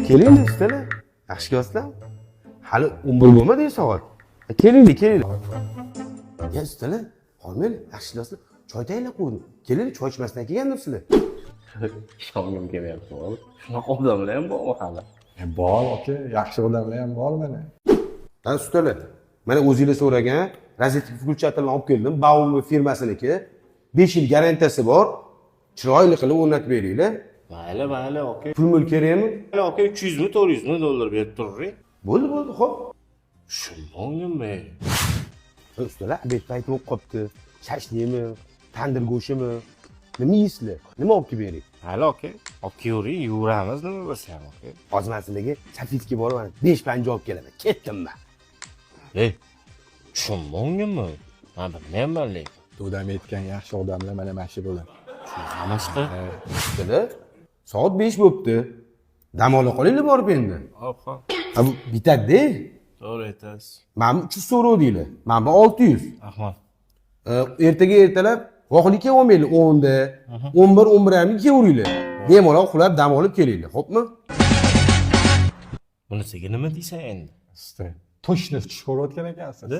Keling ustalar. Yaxshi kelyapsizlarmi? Hali 11 bo'lmadi soat. Keling. Ya ustalar, qolmayli, yaxshi kelyapsizlar. Choy tayyorlab qo'ydim. Keling, choy ichmasdan kelgandirsizlar. Ishongim kelyapti oğlum. Shunaqa odamlar ham bormi hali? Bor aka, yaxshi odamlar ham bor mana. Ha ustalar, mana o'zingiz so'ragan rozetka включательni olib keldim. Baumi firmasiniki. 5 yil garantiyasi bor. Chiroyli qilib o'rnatib beringlar. Mayli, aka. Pul kerakmi? Mayli, aka 300 mi, 400 mi dollar berib turing. Bo'ldi, xo'p. Tushunmayman. Ustalar, obed payti bo'lib qopti. Shashnimi, tandir go'shtimi? Nima yeysizlar? Nima olib kelib bering? Mayli, aka. Olib kelavering, yuramiz nima bo'lsa ham, aka. Ozmansilarga safitga borib, 5 panja olib kelaman. Ketdim men. Tushunmaymanmi? Men bilmayman lekin. To'dam aytgan yaxshi odamlar mana shu bo'ladi. Hammasi. Ustalar, soat 5 bo'libdi. Dam ola qolinglar borib endi. Hop. Ha bu bitadi-da. To'g'ri aytasiz. Men 300 so'rovdinglar. Men bu 600. Rahmat. Ertaga ertalab vohlikka olmaylik 10 da, 11, 11:30 kelaveringlar. Bemalol uxlab dam olib kelinglar, xo'pmi? Bunisiga nima deysan endi? Usta, toshni tushib ko'rayotgan ekansiz.